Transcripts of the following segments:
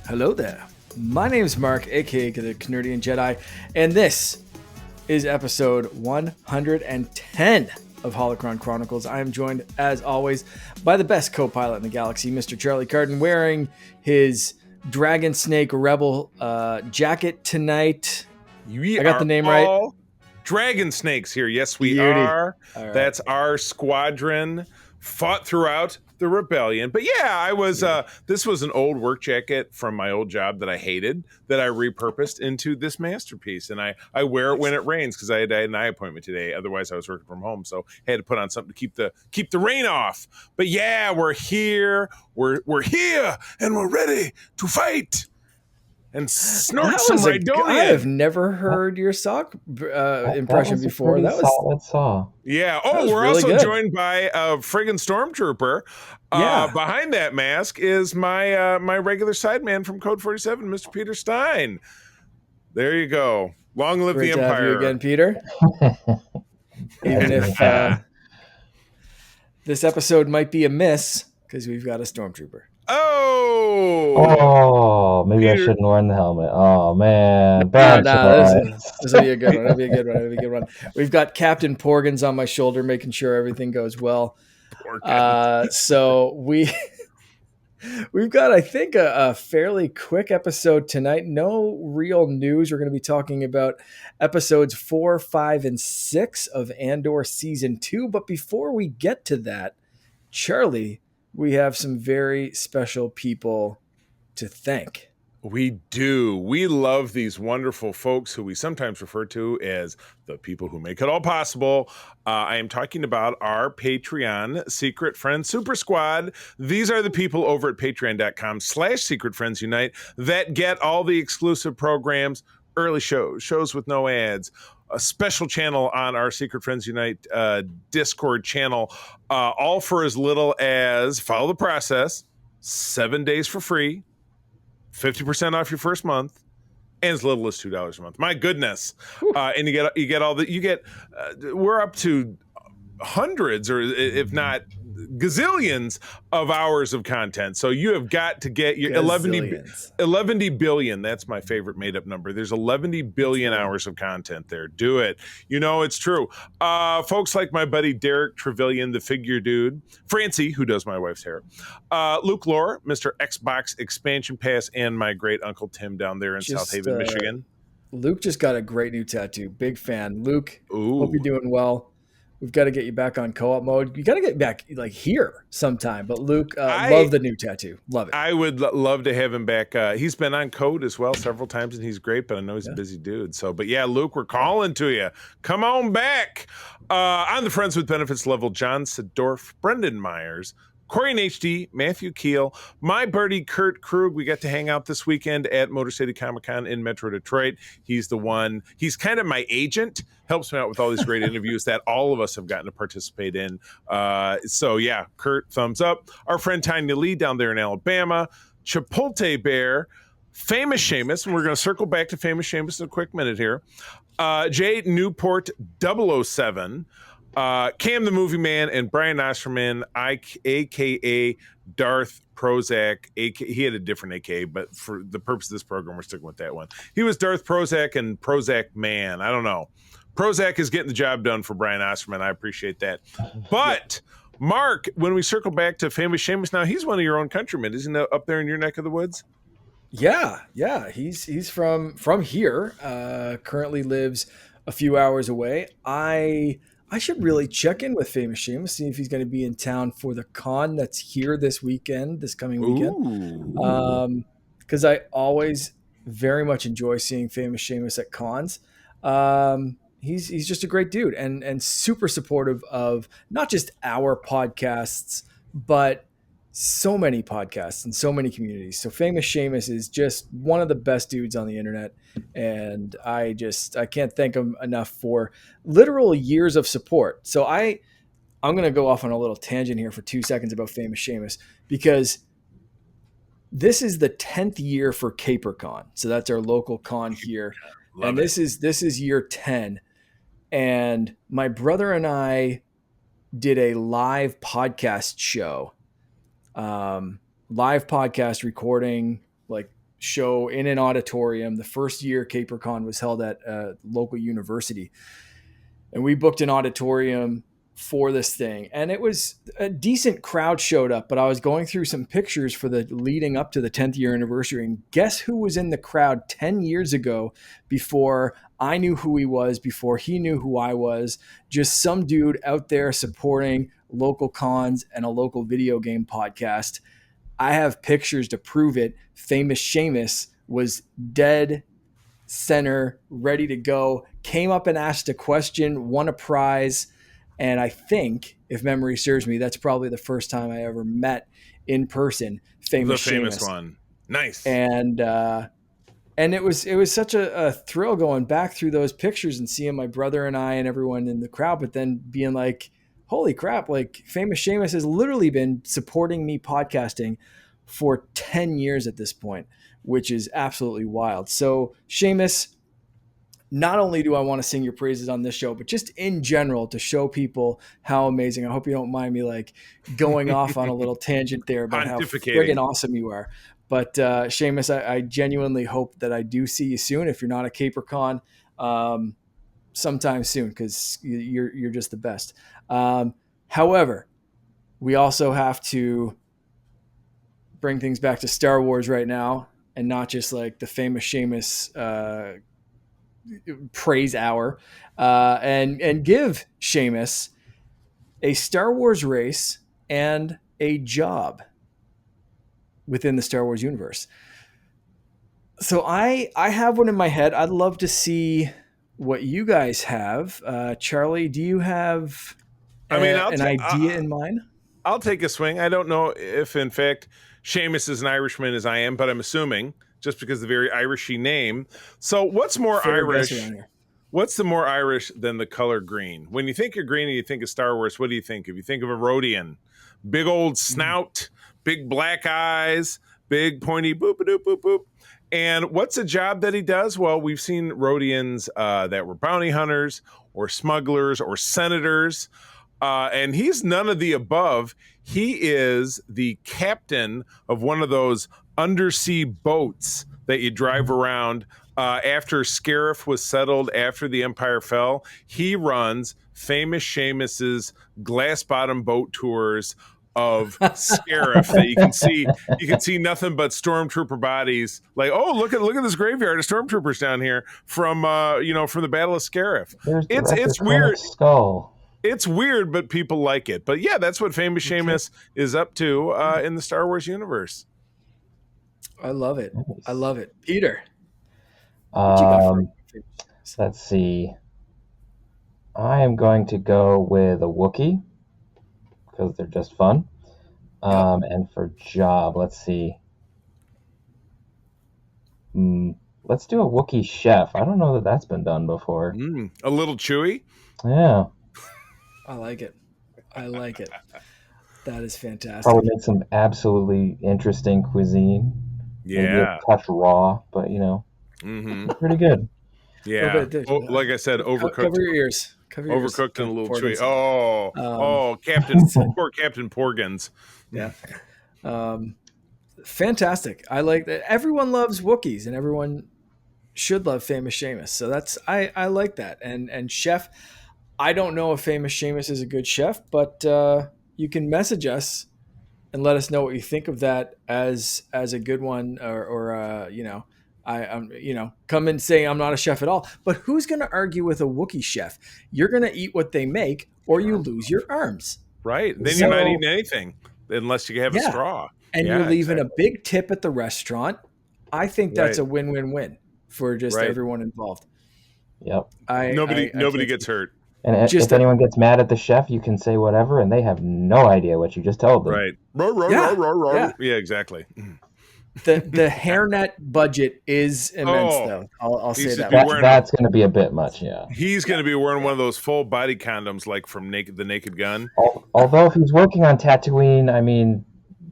Hello there. My name is Mark, aka the Canadian Jedi, and this is episode 110 of Holocron Chronicles. I am joined, as always, by the best co-pilot in the galaxy, Mr. Charlie Carden, wearing his Dragon Snake Rebel jacket tonight. I got the name right. Dragon Snakes here. Yes, we Beauty. are. All right. That's our squadron. Fought throughout the rebellion. But yeah, I was this was an old work jacket from my old job that I hated that I repurposed into this masterpiece. And I wear it when it rains because I had an eye appointment today. Otherwise I was working from home. So I had to put on something to keep the rain off. But yeah, we're here. We're here and we're ready to fight. And snort some Rhydonian. I have never heard your sock impression before. That was a solid saw. Yeah. Oh, we're really also joined by a friggin' stormtrooper. Behind that mask is my my regular sideman from Code 47, Mr. Peter Stein. There you go. Long live Great the Empire. To have you again, Peter. Even if this episode might be a miss because we've got a stormtrooper. Oh, maybe Peter. I shouldn't wear the helmet. Oh man, bad this will be a good one. That'll be a good one. We've got Captain Porgans on my shoulder, making sure everything goes well. So we've got, I think, a fairly quick episode tonight. No real news. We're going to be talking about episodes 4, 5, and 6 of Andor season 2. But before we get to that, Charlie, we have some very special people to thank. We do. We love these wonderful folks who we sometimes refer to as the people who make it all possible. I am talking about our Patreon Secret Friends Super Squad. These are the people over at patreon.com/Secret Friends Unite that get all the exclusive programs, early shows with no ads, a special channel on our Secret Friends Unite Discord channel, all for as little as, follow the process, 7 days for free, 50% off your first month, and as little as $2 a month. My goodness. And you get all the, we're up to hundreds, or if not gazillions of hours of content. So you have got to get your 11 billion. That's my favorite made up number. There's 11 billion hours of content there. Do it. You know, it's true. Folks like my buddy Derek Trevelyan, the figure dude, Francie, who does my wife's hair, Luke Lore, Mr. Xbox Expansion Pass, and my great uncle Tim down there in South Haven, Michigan. Luke just got a great new tattoo. Big fan. Luke, hope you're doing well. We've got to get you back on co-op mode. You got to get back like here sometime. But Luke, love the new tattoo. Love it. I would love to have him back. He's been on Code as well several times, and he's great. But I know he's a busy dude. So, but yeah, Luke, we're calling to you. Come on back. On the Friends with Benefits level, John Sedorf, Brendan Myers, Corey and HD, Matthew Keel, my birdie Kurt Krug. We got to hang out this weekend at Motor City Comic Con in Metro Detroit. He's the one. He's kind of my agent. Helps me out with all these great interviews that all of us have gotten to participate in. So yeah, Kurt, thumbs up. Our friend Tanya Lee down there in Alabama, Chipotle Bear, Famous Seamus, and we're going to circle back to Famous Seamus in a quick minute here. Jay Newport 007. Cam the Movie Man, and Brian Osterman, a.k.a. Darth Prozac. He had a different AKA, but for the purpose of this program, we're sticking with that one. He was Darth Prozac and Prozac Man. I don't know. Prozac is getting the job done for Brian Osterman. I appreciate that. But, Mark, when we circle back to Famous Seamus, now he's one of your own countrymen. Isn't he up there in your neck of the woods? Yeah. He's from here. Currently lives a few hours away. I should really check in with Famous Seamus, see if he's going to be in town for the con that's here this coming weekend. Because I always very much enjoy seeing Famous Seamus at cons. He's just a great dude and super supportive of not just our podcasts, but so many podcasts and so many communities. So Famous Seamus is just one of the best dudes on the internet. And I can't thank him enough for literal years of support. So I'm going to go off on a little tangent here for 2 seconds about Famous Seamus, because this is the 10th year for CaperCon. So that's our local con here. And this is year 10. And my brother and I did a live podcast show, live podcast recording, like show in an auditorium. The first year CaperCon was held at a local university, and we booked an auditorium for this thing, and it was a decent crowd showed up. But I was going through some pictures for the leading up to the 10th year anniversary, and guess who was in the crowd 10 years ago, before I knew who he was, before he knew who I was? Just some dude out there supporting local cons and a local video game podcast. I have pictures to prove it. Famous Seamus was dead center, ready to go, came up and asked a question, won a prize. And I think, if memory serves me, that's probably the first time I ever met in person Famous The famous Seamus. one. Nice. And it was such a thrill going back through those pictures and seeing my brother and I and everyone in the crowd, but then being like, holy crap, like Famous Seamus has literally been supporting me podcasting for 10 years at this point, which is absolutely wild. So Seamus, not only do I want to sing your praises on this show, but just in general to show people how amazing. I hope you don't mind me like going off on a little tangent there about how friggin' awesome you are. But Seamus, I genuinely hope that I do see you soon. If you're not at CaperCon, sometime soon, because you're just the best. However, we also have to bring things back to Star Wars right now, and not just like the Famous Seamus praise hour, and give Seamus a Star Wars race and a job within the Star Wars universe. So I have one in my head. I'd love to see what you guys have. Charlie, do you have an idea in mind? I'll take a swing. I don't know if, in fact, Seamus is an Irishman as I am, but I'm assuming, just because of the very Irishy name. So what's more Irish? What's the more Irish than the color green? When you think of green and you think of Star Wars, what do you think of? You think of a Rodian. Big old snout, big black eyes, big pointy boop-a-doop, boop-boop. And what's a job that he does? Well, we've seen Rodians that were bounty hunters or smugglers or senators. And he's none of the above. He is the captain of one of those undersea boats that you drive around after Scarif was settled, after the Empire fell. He runs Famous Seamus's glass bottom boat tours of Scarif that you can see nothing but stormtrooper bodies. Like, oh, look at this graveyard of stormtroopers down here from the Battle of Scarif. It's weird. Skull. It's weird, but people like it. But yeah, that's what Famous Seamus is up to in the Star Wars universe. I love it. I love it. Peter, what you got for let's see. I am going to go with a Wookiee because they're just fun. And for job, let's see. Let's do a Wookiee chef. I don't know that that's been done before. A little chewy? Yeah. I like it. That is fantastic. Probably make some absolutely interesting cuisine. Yeah. Maybe a touch raw, but pretty good. Yeah. Like I said, overcooked. Cover your ears. Overcooked and a little chewy. Poor Captain Porgans. Yeah. Fantastic. I like that. Everyone loves Wookiees, and everyone should love Famous Seamus. So I like that. And chef, I don't know if Famous Seamus is a good chef, but you can message us and let us know what you think of that as a good one, or come and say I'm not a chef at all. But who's going to argue with a Wookiee chef? You're going to eat what they make, or you lose your arms. Right. Then you're not eating anything unless you have a straw. And you're leaving a big tip at the restaurant. I think that's a win-win-win for just everyone involved. Yep. Nobody gets hurt. And if anyone gets mad at the chef, you can say whatever, and they have no idea what you just told them. Right. Yeah, exactly. The hairnet budget is immense, though. I'll say that. That's going to be a bit much, yeah. He's going to be wearing one of those full body condoms, like from the Naked Gun. Although if he's working on Tatooine, I mean,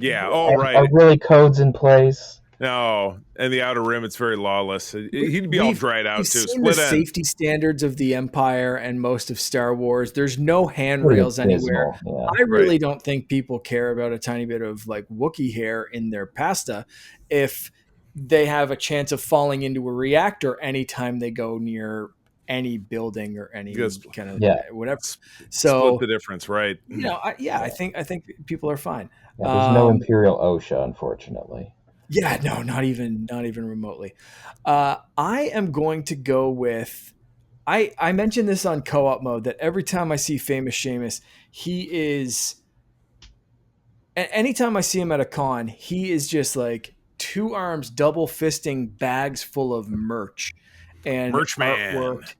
are really codes in place? No, and the Outer Rim, it's very lawless. He'd be all dried out, too. We've seen the safety standards of the Empire and most of Star Wars. There's no handrails anywhere. Yeah. I really don't think people care about a tiny bit of like Wookiee hair in their pasta. If they have a chance of falling into a reactor anytime they go near any building or any Just kind of Yeah. whatever. split So, the difference, right? I think people are fine. Yeah, there's no Imperial OSHA, unfortunately. Yeah, no, not even remotely. I am going to go with. I mentioned this on co-op mode that every time I see famous Seamus, he is. Anytime I see him at a con, he is just like two arms double fisting bags full of merch and Merch man. artwork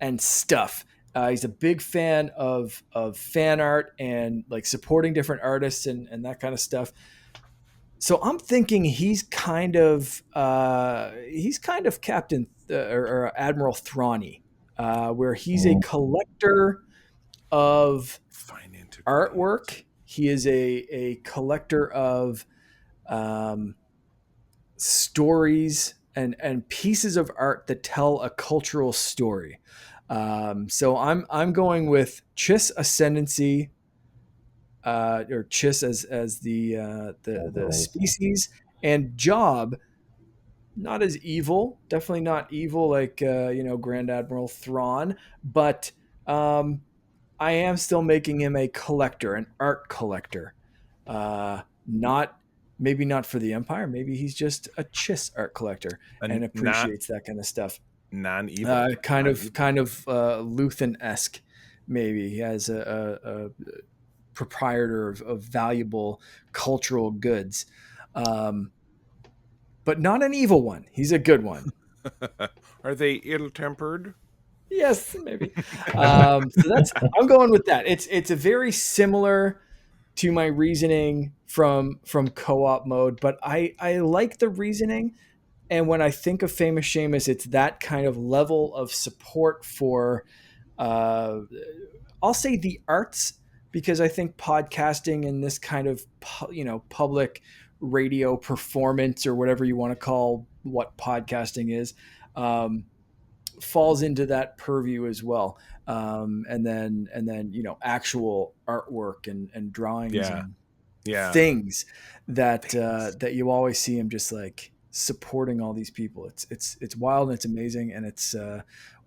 and stuff. He's a big fan of fan art and like supporting different artists and that kind of stuff. So I'm thinking he's kind of Captain or Admiral Thrawny, where he's a collector of Fine integrity. artwork. He is a collector of um, stories and pieces of art that tell a cultural story. So I'm going with Chiss Ascendancy, or Chiss as the species, and Job. Not as evil, definitely not evil like Grand Admiral Thrawn, but um, I am still making him a collector, an art collector. Not maybe not for the Empire. Maybe he's just a Chiss art collector and Not appreciates that kind of stuff. non-evil. Kind Non-evil. of Luthen-esque. Maybe he has a proprietor of valuable cultural goods, but not an evil one. He's a good one. Are they ill-tempered? Yes, maybe. So I'm going with that. It's a very similar to my reasoning from co-op mode, but I like the reasoning. And when I think of famous Seamus, it's that kind of level of support for, I'll say the arts, because I think podcasting and this kind of public radio performance or whatever you want to call what podcasting is. Falls into that purview as well, and then actual artwork and drawings and things that you always see him just like supporting all these people. It's wild and it's amazing, and it's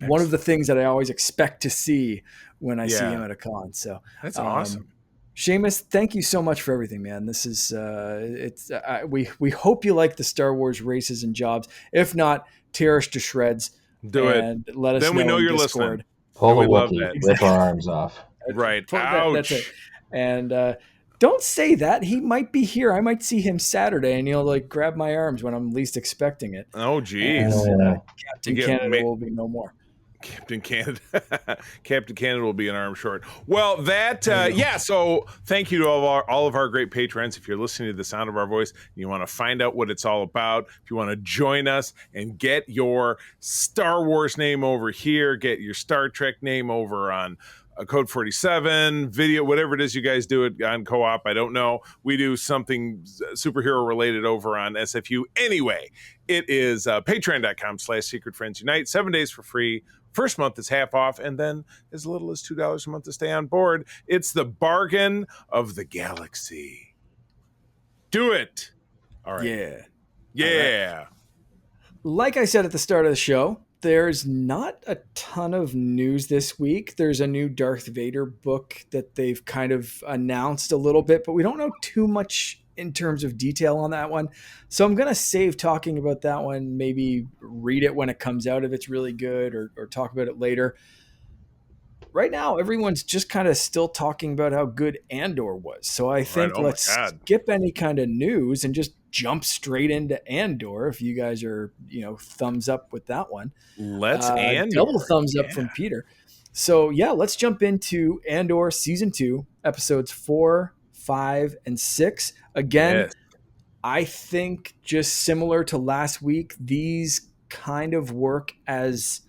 one of the things that I always expect to see when I see him at a con. So that's awesome. Seamus, thank you so much for everything, man. This is we hope you like the Star Wars races and jobs. If not, tear us to shreds. Do and it. Let us then know we know you're Discord. listening. Pull a love Wookiee, that. rip our arms off. Right. Ouch. That's it. Ouch. And don't say that. He might be here. I might see him Saturday, and he'll like grab my arms when I'm least expecting it. Oh, geez. Captain Canada will be no more. Captain Canada. Captain Canada will be an arm short. Well, so thank you to all of our great patrons. If you're listening to the sound of our voice and you want to find out what it's all about, if you want to join us and get your Star Wars name over here, get your Star Trek name over on Code 47, video, whatever it is you guys do it on co-op, I don't know. We do something superhero related over on SFU. Anyway, it is patreon.com/Secret Friends Unite. 7 days for free. First month is half off, and then as little as $2 a month to stay on board. It's the bargain of the galaxy. Do it. All right. Yeah. Right. Like I said at the start of the show, there's not a ton of news this week. There's a new Darth Vader book that they've kind of announced a little bit, but we don't know too much in terms of detail on that one. So I'm going to save talking about that one, maybe read it when it comes out if it's really good, or talk about it later. Right now, everyone's just kind of still talking about how good Andor was. So I think let's skip any kind of news and just jump straight into Andor. If you guys are, thumbs up with that one. Let's Andor. Double thumbs up from Peter. So let's jump into Andor Season 2, episodes 4, 5, and 6. Again, I think just similar to last week, these kind of work as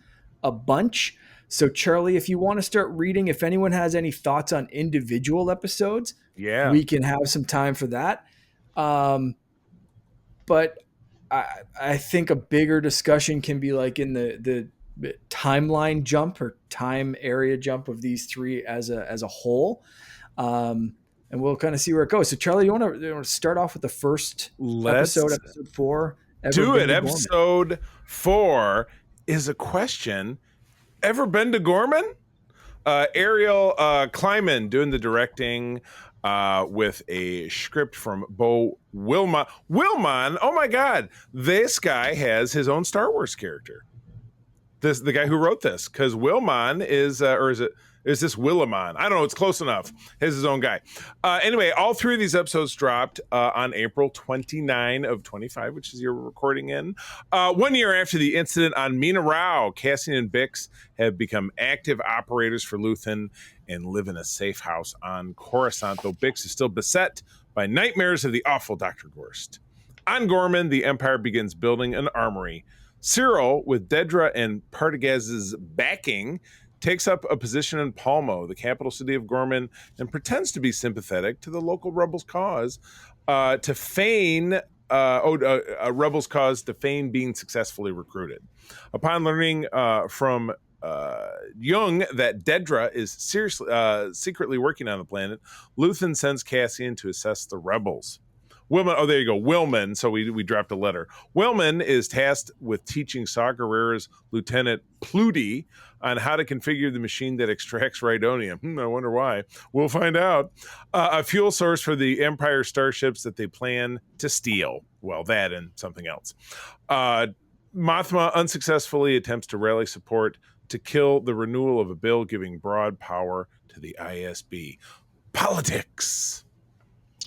a bunch. So, Charlie, if you want to start reading, if anyone has any thoughts on individual episodes, we can have some time for that. But I think a bigger discussion can be like in the timeline jump or time area jump of these three as a whole. And we'll kind of see where it goes. So, Charlie, you want to start off with the first episode 4, Ever Do been it. to Gorman? Episode 4 is a question. Ever been to Gorman? Ariel Kleiman doing the directing with a script from Bo Wilmot. Wilmon, oh my God, this guy has his own Star Wars character. The guy who wrote this, because Wilmon is, or is this Willimon? I don't know. It's close enough. Has his own guy. Anyway, all 3 of these episodes dropped on April 29 of 25, which is your recording in. 1 year after the incident on Mina Rao, Cassian and Bix have become active operators for Luthen and live in a safe house on Coruscant, though Bix is still beset by nightmares of the awful Dr. Gorst. On Gorman, the Empire begins building an armory. Cyril, with Dedra and Partagaz's backing, takes up a position in Palmo, the capital city of Gorman, and pretends to be sympathetic to the local rebels' cause to feign a rebels' cause to feign being successfully recruited. Upon learning from Jung that Dedra is secretly working on the planet, Luthen sends Cassian to assess the rebels. Wilman, oh, there you go. Wilman. So we dropped a letter. Wilman is tasked with teaching Saw Gerrera's Lieutenant Pluty on how to configure the machine that extracts Rhydonium. I wonder why. We'll find out. A fuel source for the Empire starships that they plan to steal. Well, that and something else. Mothma unsuccessfully attempts to rally support to kill the renewal of a bill giving broad power to the ISB. Politics.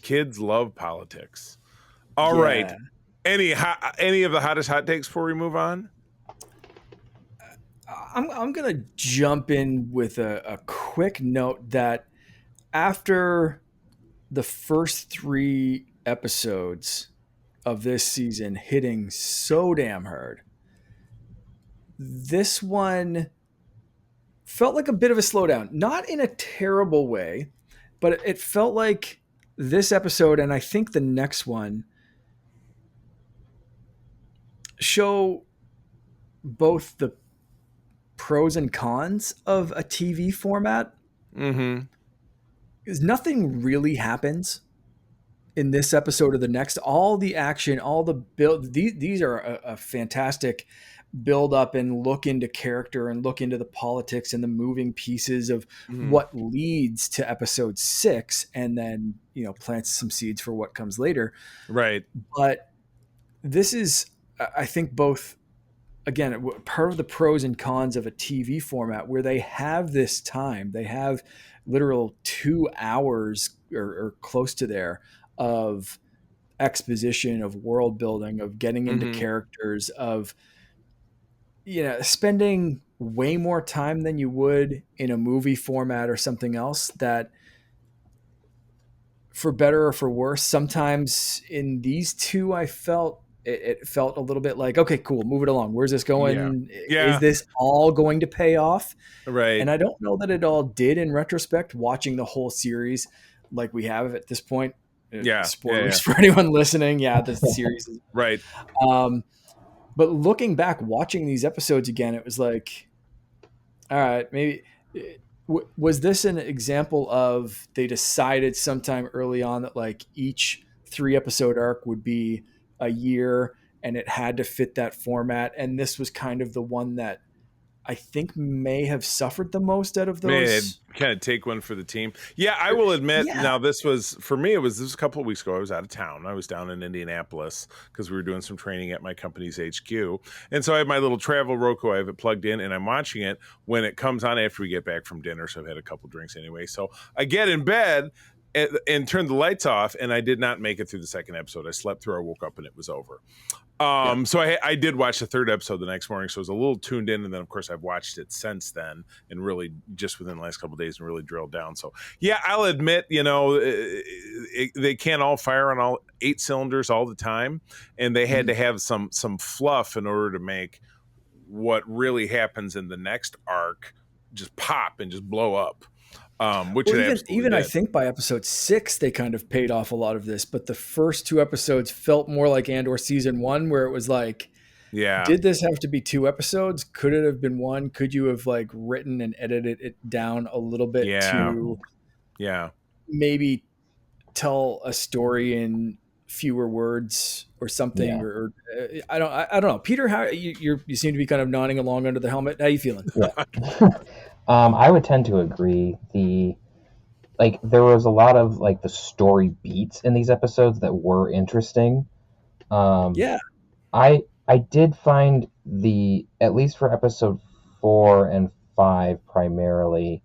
Kids love politics. All right. Any of the hottest hot takes before we move on? I'm gonna jump in with a quick note that after the first 3 episodes of this season hitting so damn hard, this one felt like a bit of a slowdown. Not in a terrible way, but it felt like this episode, and I think the next one, show both the pros and cons of a TV format. Mm-hmm. Because nothing really happens in this episode or the next. All the action, all the build, these are a fantastic build up and look into character and look into the politics and the moving pieces of what leads to episode 6, and then, you know, plants some seeds for what comes later. Right. But this is, I think, both, again, part of the pros and cons of a TV format where they have this time. They have literal 2 hours or close to there of exposition, of world building, of getting into characters, of, you know, spending way more time than you would in a movie format or something else. That, for better or for worse, sometimes in these 2, I felt it felt a little bit like, okay, cool, move it along. Where's this going? Yeah. Is this all going to pay off? Right. And I don't know that it all did in retrospect, watching the whole series like we have at this point. Spoilers for anyone listening. Yeah, the series is right. But looking back, watching these episodes again, it was like, all right, maybe was this an example of they decided sometime early on that like each 3 episode arc would be a year and it had to fit that format, and this was kind of the one that I think may have suffered the most out of those. Kind of take one for the team. Yeah, I will admit. Now, this was for me. This was a couple of weeks ago. I was out of town. I was down in Indianapolis because we were doing some training at my company's HQ, and so I have my little travel Roku. I have it plugged in, and I'm watching it when it comes on after we get back from dinner. So I've had a couple drinks anyway. So I get in bed and turned the lights off, and I did not make it through the second episode. I slept through. I woke up and it was over. So I did watch the 3rd episode the next morning, so I was a little tuned in, and then of course I've watched it since then, and really just within the last couple of days, and really drilled down. So yeah, I'll admit, you know, they can't all fire on all 8 cylinders all the time, and they had to have some fluff in order to make what really happens in the next arc just pop and just blow up. Which even I think by episode 6 they kind of paid off a lot of this, but the first 2 episodes felt more like Andor season 1, where it was like, did this have to be 2 episodes? Could it have been 1? Could you have like written and edited it down a little bit to maybe tell a story in fewer words or something, Yeah. or I don't know. Peter, how you seem to be kind of nodding along under the helmet. How you feeling? Yeah. I would tend to agree. There was a lot of like the story beats in these episodes that were interesting. Um, Yeah, I did find at least for episode 4 and 5 primarily.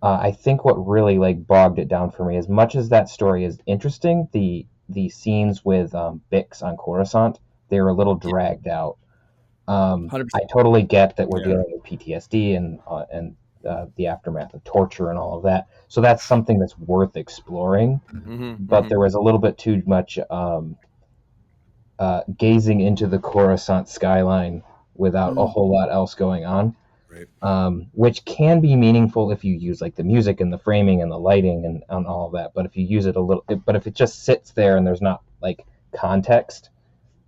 I think what really like bogged it down for me, as much as that story is interesting, the scenes with Bix on Coruscant, they were a little dragged out. 100%. I totally get that we're Yeah. dealing with PTSD and the aftermath of torture and all of that. So that's something that's worth exploring. But there was a little bit too much gazing into the Coruscant skyline without a whole lot else going on. Right. Which can be meaningful if you use like the music and the framing and the lighting and all of that. But if you use it but if it just sits there and there's not like context,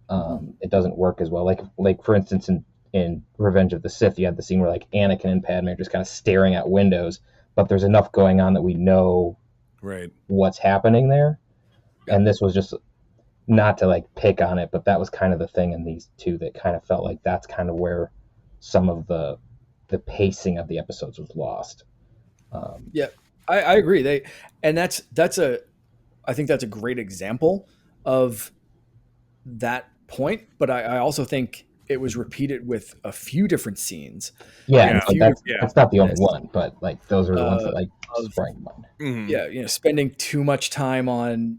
it doesn't work as well. Like for instance, in Revenge of the Sith, you had the scene where like Anakin and Padme are just kind of staring at windows, but there's enough going on that we know what's happening there. Yeah. And this was just not to like pick on it, but that was kind of the thing in these two that kind of felt like that's kind of where some of the pacing of the episodes was lost. Yeah, I agree. I think that's a great example of that point. But I also think it was repeated with a few different scenes. Yeah, and that's not the only one, but like those are the ones that like of sprang to mind. Mm-hmm. Spending too much time on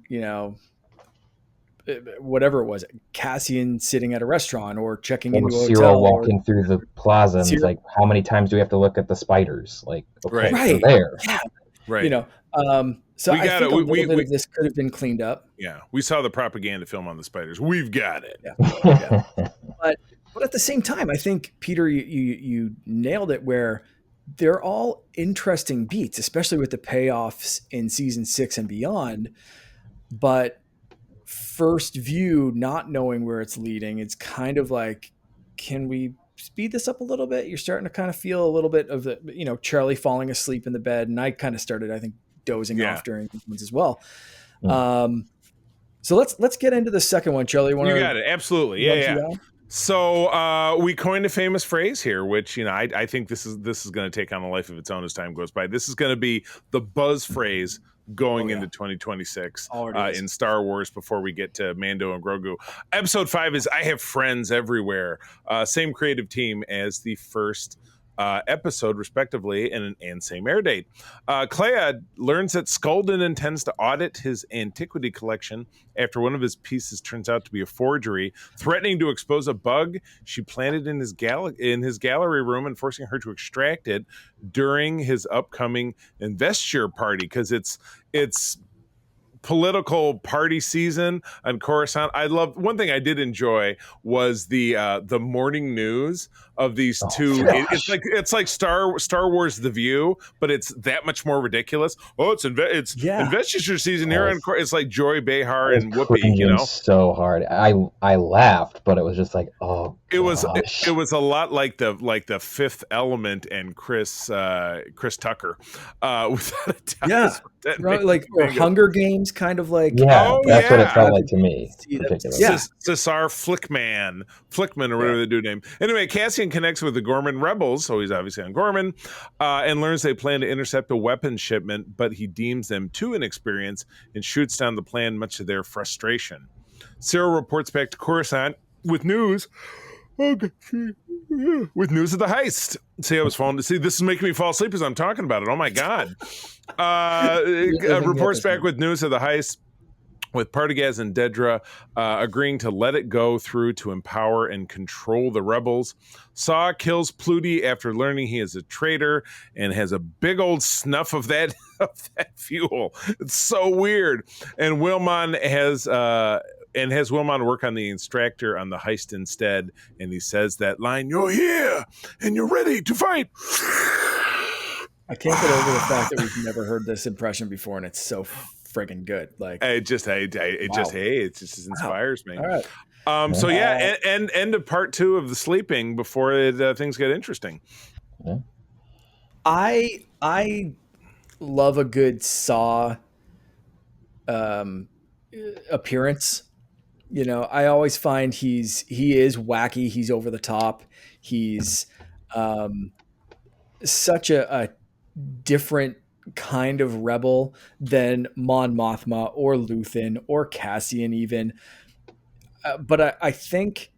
whatever it was, Cassian sitting at a restaurant or checking into a Cyril hotel, walking through the plaza, and it's like, how many times do we have to look at the spiders? Like, okay, right, they're there. yeah, Right. So We I got think it. a little bit of this could have been cleaned up. Yeah, we saw the propaganda film on the spiders. We've got it. Yeah. But at the same time, I think Peter, you nailed it. Where they're all interesting beats, especially with the payoffs in season 6 and beyond. But first view, not knowing where it's leading, it's kind of like, can we speed this up a little bit? You're starting to kind of feel a little bit of the, Charlie falling asleep in the bed, and I kind of started, I think, dozing off during these ones as well. So let's get into the second one, Charlie. You got it. Absolutely. Yeah. So we coined a famous phrase here, which I think this is going to take on a life of its own as time goes by. This is going to be the buzz phrase going into 2026 in Star Wars before we get to Mando and Grogu. Episode 5 is I Have Friends Everywhere. Same creative team as the first episode, respectively, and same air date. Clea learns that Skulden intends to audit his antiquity collection after one of his pieces turns out to be a forgery, threatening to expose a bug she planted in his gallery room and forcing her to extract it during his upcoming investiture party, because it's political party season on Coruscant. One thing I did enjoy was the morning news of these two. It's like Star Wars The View, but it's that much more ridiculous. Oh, it's investiture season here on It's like Joy Behar and Whoopi, so hard. I laughed, but it was just like, oh, it was a lot like the Fifth Element and Chris Tucker, without a doubt. Yeah, right, or Hunger Games, kind of like. Yeah, that's what it felt like to me. Cesar Flickman, or whatever the dude name. Anyway, Cassian connects with the Gorman rebels, so he's obviously on Gorman, and learns they plan to intercept a weapons shipment, but he deems them too inexperienced and shoots down the plan, much to their frustration. Cyril reports back to Coruscant with news. With news of the heist. See, I was falling to see. This is making me fall asleep as I'm talking about it. Oh my God. Reports back with news of the heist, with Partagaz and Dedra agreeing to let it go through to empower and control the rebels. Saw kills Pluty after learning he is a traitor and has a big old snuff of that fuel. It's so weird. And Wilmon has Wilmon work on the extractor on the heist instead. And he says that line, "You're here and you're ready to fight." I can't get over the fact that we've never heard this impression before, and it's so friggin' good. Like, it just inspires me. All right. So yeah, end of part 2 of the sleeping before things get interesting. Yeah. I love a good Saw appearance. You know, I always find he is wacky. He's over the top. He's um, such a different kind of rebel than Mon Mothma or Luthen or Cassian even. But I think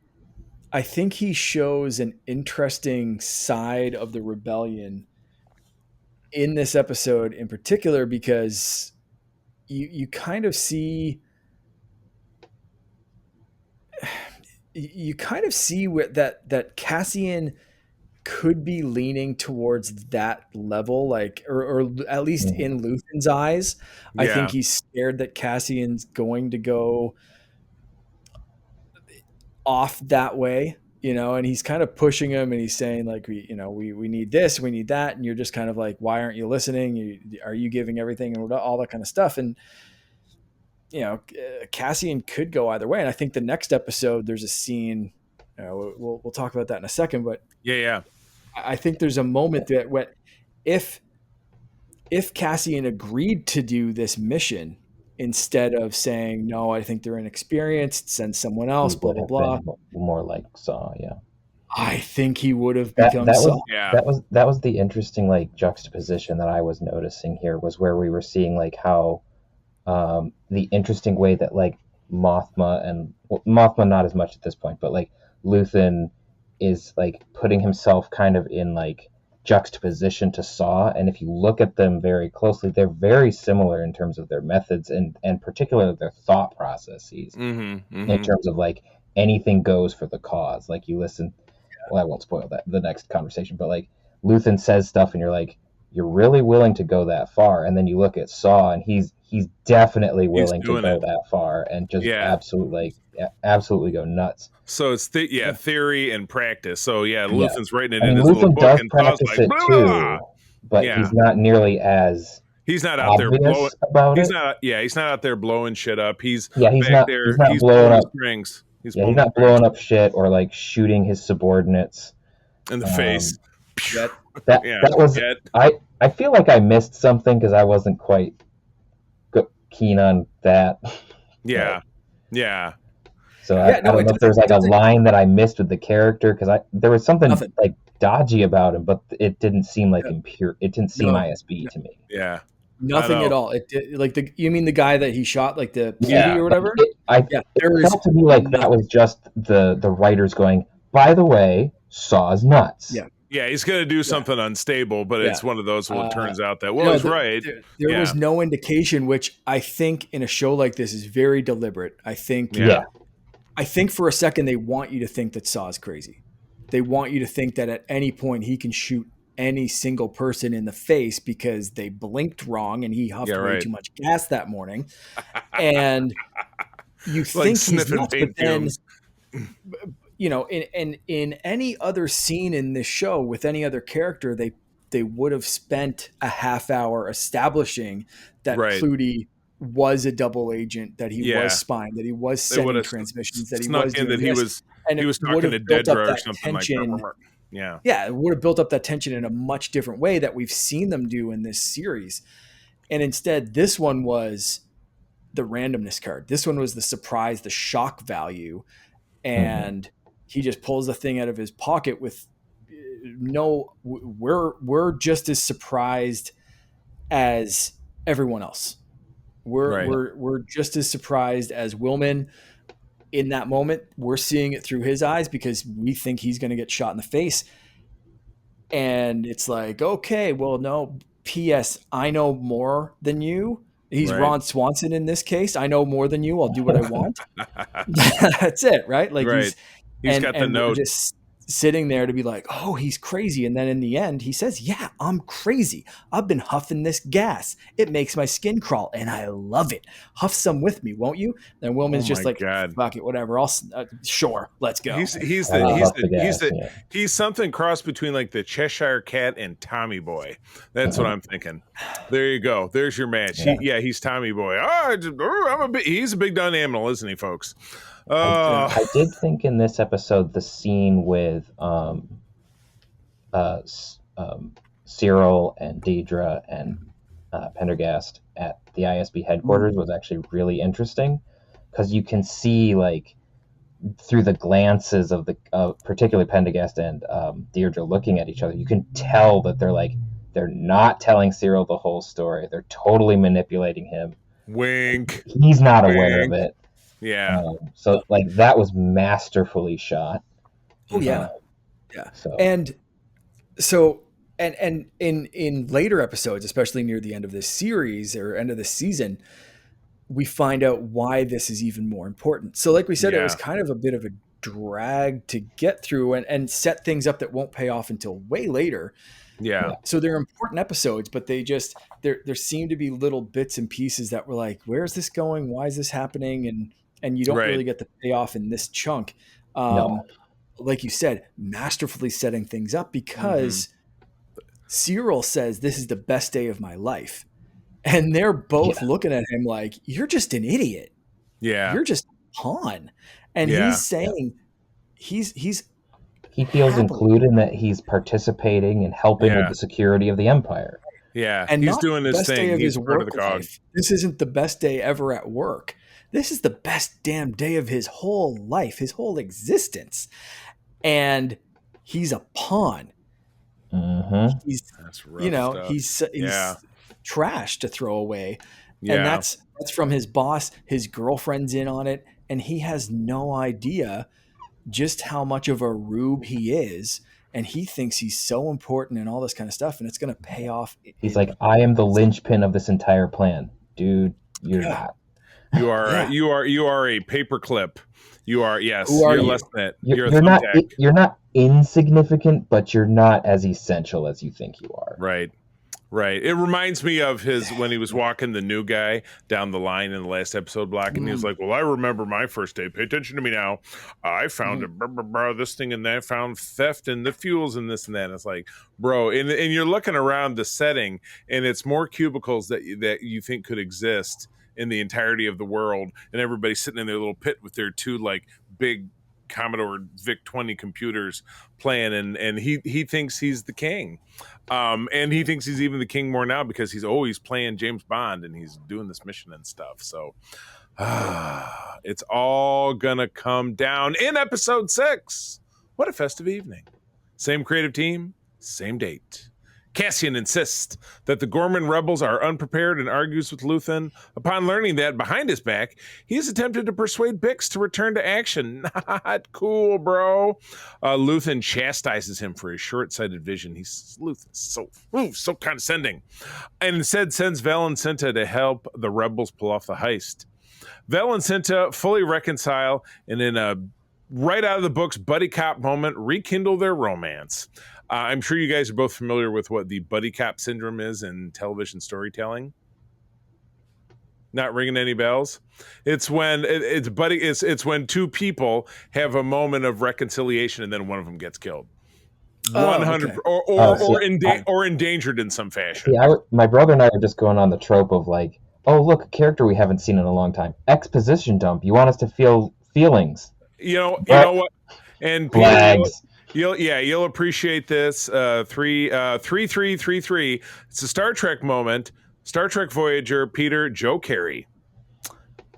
he shows an interesting side of the rebellion in this episode in particular because you kind of see where that Cassian could be leaning towards that level, like, or at least in Luthen's eyes. I think he's scared that Cassian's going to go off that way, you know, and he's kind of pushing him and he's saying like, we need this, we need that. And you're just kind of like, why aren't you listening? Are you giving everything and all that kind of stuff? And, you know, Cassian could go either way. And I think the next episode, there's a scene, we'll talk about that in a second, but I think there's a moment that if Cassian agreed to do this mission instead of saying, no, I think they're inexperienced, send someone else, blah, blah, blah. More like Saw, yeah. I think he would have become Saw. That was the interesting like juxtaposition that I was noticing here, was where we were seeing like how the interesting way that like Mothma not as much at this point, but like Luthen is like putting himself kind of in like juxtaposition to Saw, and if you look at them very closely, they're very similar in terms of their methods and particularly their thought processes. In terms of like anything goes for the cause. Like you listen, well, I won't spoil the next conversation, but like Luthen says stuff and you're like, you're really willing to go that far, and then you look at Saw and he's definitely willing to go that far and just absolutely go nuts. So it's theory and practice. So Luthen's writing it in his Luthen little book, does and practice like, it too, but he's not nearly as he's not out there blowing about he's it. not he's not out there blowing shit up. He's he's not blowing up strings. He's not blowing up shit or like shooting his subordinates in the face. That was I feel like I missed something because I wasn't quite keen on that. So I don't know if there's like a line that I missed with the character, because there was something like dodgy about him, but it didn't seem like impure. It didn't seem ISB to me. Nothing at all. You mean the guy that he shot, like the PD or whatever? It felt to me like that was just the writers going, by the way, Saw's nuts. Yeah, he's going to do something unstable, but it's one of those where it turns out that, he's right. There was no indication, which I think in a show like this is very deliberate. I think for a second they want you to think that Saw is crazy. They want you to think that at any point he can shoot any single person in the face because they blinked wrong and he huffed way too much gas that morning. And you think he's nuts, but then... You know, in any other scene in this show with any other character, they would have spent a half hour establishing that Flutie was a double agent, that he was spying, that he was sending transmissions, that he was doing that this. He was talking to Dedra or something tension, like that. It would have built up that tension in a much different way that we've seen them do in this series. And instead, this one was the randomness card. This one was the surprise, the shock value, and he just pulls the thing out of his pocket with we're just as surprised as everyone else. We're just as surprised as Willman in that moment. We're seeing it through his eyes because we think he's going to get shot in the face. And it's like, okay, well, no, P.S. I know more than you. He's Ron Swanson in this case. I know more than you. I'll do what I want. That's it, right? Like he's got the note. Just sitting there to be like, oh, he's crazy. And then in the end, he says, yeah, I'm crazy. I've been huffing this gas. It makes my skin crawl, and I love it. Huff some with me, won't you? And Willman's just like, fuck it, whatever. Sure, let's go. He's something cross between like the Cheshire Cat and Tommy Boy. That's what I'm thinking. There you go. There's your match. He's Tommy Boy. He's a big dumb animal, isn't he, folks? I did think in this episode the scene with Cyril and Deidre and Pendergast at the ISB headquarters was actually really interesting, because you can see like through the glances of particularly Pendergast and Deirdre looking at each other, you can tell that they're not telling Cyril the whole story. They're totally manipulating him. Wink. He's not aware of it. Yeah. So like that was masterfully shot. Oh yeah. Yeah. So. And in later episodes, especially near the end of this series or end of this season, we find out why this is even more important. So like we said, it was kind of a bit of a drag to get through and set things up that won't pay off until way later. Yeah. So they're important episodes, but they just there seem to be little bits and pieces that were like, where's this going? Why is this happening? And you don't really get the payoff in this chunk. Like you said, masterfully setting things up because Cyril says this is the best day of my life. And they're both looking at him like, you're just an idiot. Yeah. You're just a pawn. And he's saying he feels included in that he's participating and helping with the security of the Empire. Yeah. And he's doing his thing. He's part of the cog. This isn't the best day ever at work. This is the best damn day of his whole life, his whole existence. And he's a pawn. Mm-hmm. That's rough he's trash to throw away. Yeah. And that's from his boss. His girlfriend's in on it. And he has no idea just how much of a rube he is. And he thinks he's so important and all this kind of stuff. And it's going to pay off. He's like, I am the linchpin of this entire plan. Dude, you're not. You are you are a paperclip. You are you're less than it. You're not insignificant, but you're not as essential as you think you are. Right. It reminds me of his when he was walking the new guy down the line in the last episode block, and he was like, "Well, I remember my first day. Pay attention to me now. I found this thing and that. I found theft and the fuels and this and that." And it's like, bro, and you're looking around the setting, and it's more cubicles that you think could exist in the entirety of the world, and everybody's sitting in their little pit with their two like big Commodore VIC-20 computers playing, and he thinks he's the king, and he thinks he's even the king more now because he's always playing James Bond and he's doing this mission and stuff. So it's all gonna come down in episode 6. What a festive evening! Same creative team, same date. Cassian insists that the Gorman rebels are unprepared and argues with Luthen. Upon learning that, behind his back, he has attempted to persuade Bix to return to action. Not cool, bro. Luthen chastises him for his short-sighted vision. Luthen's so condescending. And instead sends Vel and Cinta to help the rebels pull off the heist. Vel and Cinta fully reconcile, and in a right out of the books buddy cop moment, rekindle their romance. I'm sure you guys are both familiar with what the buddy cop syndrome is in television storytelling. Not ringing any bells. It's when it's when two people have a moment of reconciliation and then one of them gets killed. 100 or endangered in some fashion. Yeah, my brother and I were just going on the trope of like, oh look, a character we haven't seen in a long time. Exposition dump. You want us to feel feelings. You know what? And flags. You'll appreciate this. 3333. It's a Star Trek moment. Star Trek Voyager, Peter, Joe Carey.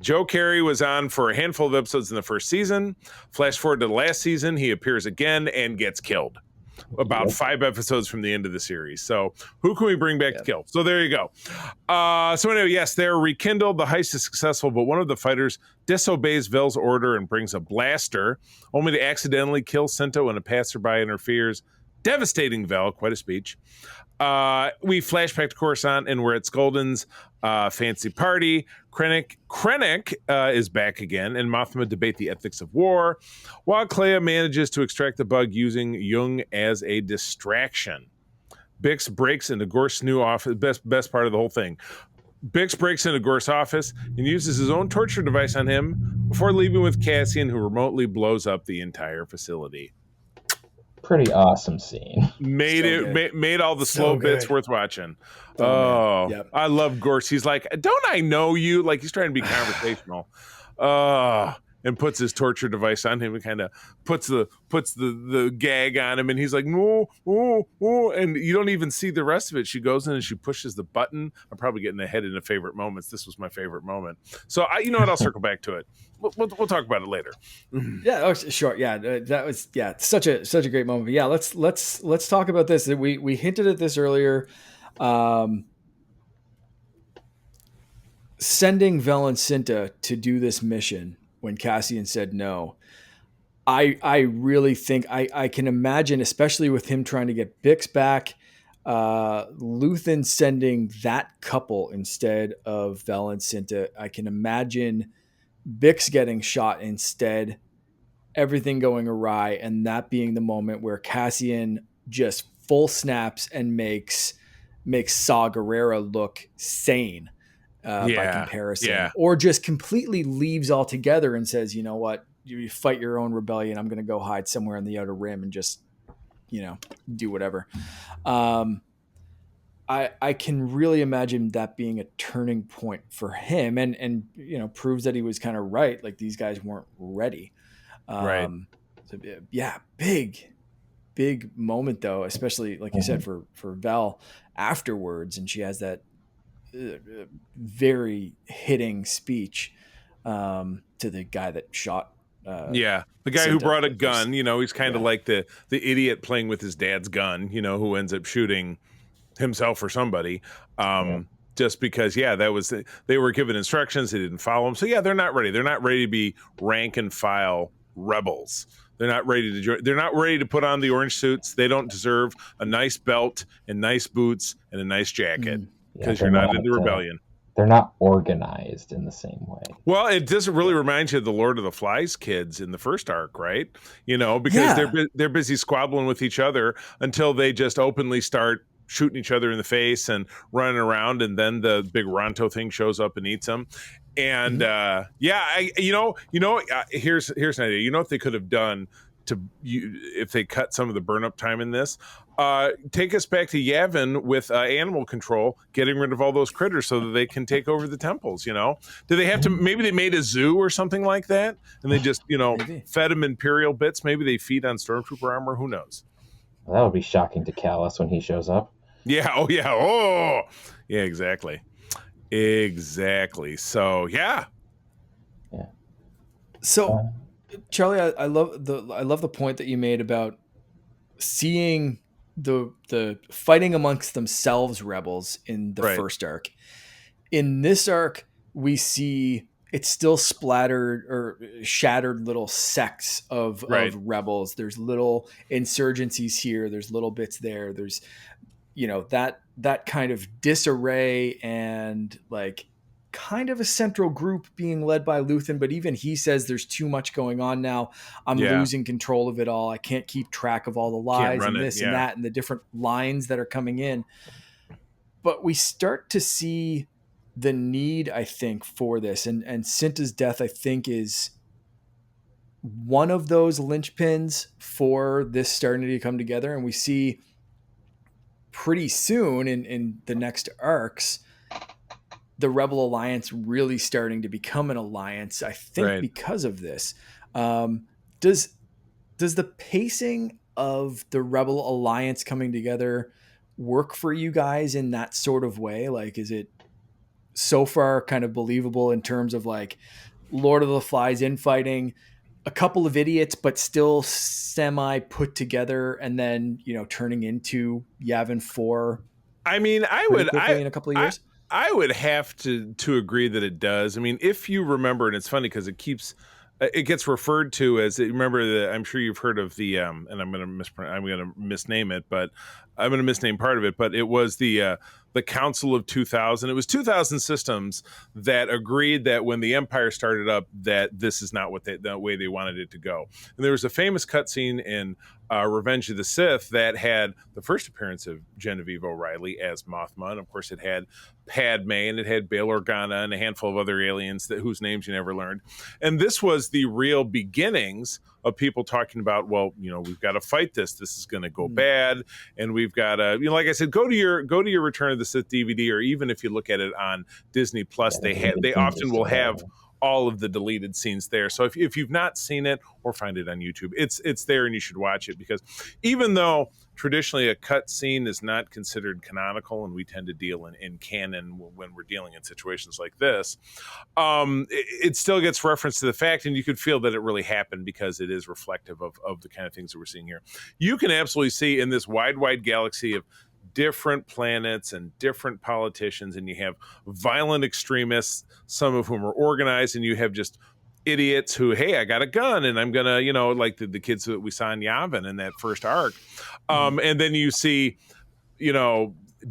Joe Carey was on for a handful of episodes in the first season. Flash forward to the last season, he appears again and gets killed. About 5 episodes from the end of the series. So who can we bring back to kill? So there you go. So anyway, yes, they're rekindled. The heist is successful, but one of the fighters disobeys Vel's order and brings a blaster, only to accidentally kill Cinta when a passerby interferes, devastating Vel. Quite a speech. We flash back to Coruscant, and we're at Skolden's fancy party. Krennic is back again, and Mothma debate the ethics of war, while Clea manages to extract the bug using Jung as a distraction. Bix breaks into Gorst's new office. Best part of the whole thing. Bix breaks into Gorst's office and uses his own torture device on him before leaving with Cassian, who remotely blows up the entire facility. Pretty awesome scene. Made all the slow bits worth watching. Yep. I love Gorst. He's like, don't I know you? Like he's trying to be conversational. and puts his torture device on him and kind of puts the gag on him, and he's like, no, oh, and you don't even see the rest of it. She goes in and she pushes the button. I'm probably getting ahead into favorite moments. This was my favorite moment. So you know what? I'll circle back to it. We'll talk about it later. Yeah, oh, sure. Yeah, that was such a great moment. But yeah, let's talk about this. We hinted at this earlier. Sending Vel and Cinta to do this mission when Cassian said no. I really think I can imagine, especially with him trying to get Bix back, Luthen sending that couple instead of Vel and Cinta. I can imagine Bix getting shot instead, everything going awry, and that being the moment where Cassian just full snaps and makes Saw Gerrera look sane by comparison, or just completely leaves altogether and says, you know what, you fight your own rebellion. I'm going to go hide somewhere in the Outer Rim and just, do whatever. I can really imagine that being a turning point for him, and proves that he was kind of right. Like, these guys weren't ready. Right. So yeah, big moment though, especially like you said for Vel afterwards, and she has that very hitting speech to the guy that shot. The guy who brought a gun. He's kind of like the idiot playing with his dad's gun. Who ends up shooting himself or somebody. Just because, that was they were given instructions, they didn't follow them. So they're not ready. They're not ready to be rank and file rebels. They're not ready to join. They're not ready to put on the orange suits. They don't deserve a nice belt and nice boots and a nice jacket because you're not in the rebellion. They're not organized in the same way. Well, it doesn't really remind you of the Lord of the Flies kids in the first arc, right? Because they're busy squabbling with each other until they just openly start shooting each other in the face and running around, and then the big Ronto thing shows up and eats them. And here's an idea. You know what they could have done if they cut some of the burn up time in this? Take us back to Yavin with animal control, getting rid of all those critters so that they can take over the temples. Do they have to? Maybe they made a zoo or something like that, and they just fed them Imperial bits. Maybe they feed on Stormtrooper armor. Who knows? Well, that would be shocking to Callus when he shows up. Yeah. Oh, yeah. Oh, yeah. Exactly. So, yeah. So, Charlie, I love the point that you made about seeing the fighting amongst themselves rebels in the first arc. In this arc, we see it's still splattered or shattered little sects of rebels. There's little insurgencies here. There's little bits there. There's that kind of disarray and like kind of a central group being led by Luthen, but even he says there's too much going on now. I'm losing control of it all. I can't keep track of all the lies and this and that and the different lines that are coming in. But we start to see the need, I think, for this. And Cinta's death, I think, is one of those linchpins for this starting to come together. And we see pretty soon in the next arcs, the Rebel Alliance really starting to become an alliance, I think, because of this. Does the pacing of the Rebel Alliance coming together work for you guys in that sort of way? Like, is it so far kind of believable in terms of like Lord of the Flies infighting, a couple of idiots, but still semi put together, and then, turning into Yavin 4? I mean, in a couple of years. I would have to agree that it does. I mean, if you remember, and it's funny because it gets referred to as, remember I'm sure you've heard of the and I'm going to misname it, but I'm going to misname part of it, but it was the Council of 2000. It was 2000 Systems that agreed that when the Empire started up, that this is not the way they wanted it to go. And there was a famous cutscene in Revenge of the Sith that had the first appearance of Genevieve O'Reilly as Mothma, and of course it had Padme, and it had Bail Organa and a handful of other aliens whose names you never learned. And this was the real beginnings of people talking about, well, we've got to fight this. This is going to go bad, and we've got to, like I said, go to your Return of the Sith DVD, or even if you look at it on Disney Plus, they often will have all of the deleted scenes there. So if you've not seen it, or find it on YouTube, it's there and you should watch it, because even though traditionally a cut scene is not considered canonical, and we tend to deal in canon when we're dealing in situations like this, it still gets reference to the fact, and you could feel that it really happened because it is reflective of the kind of things that we're seeing here. You can absolutely see in this wide galaxy of different planets and different politicians, and you have violent extremists, some of whom are organized, and you have just idiots who, hey, I got a gun and I'm gonna, like the kids that we saw in Yavin in that first arc. And then you see,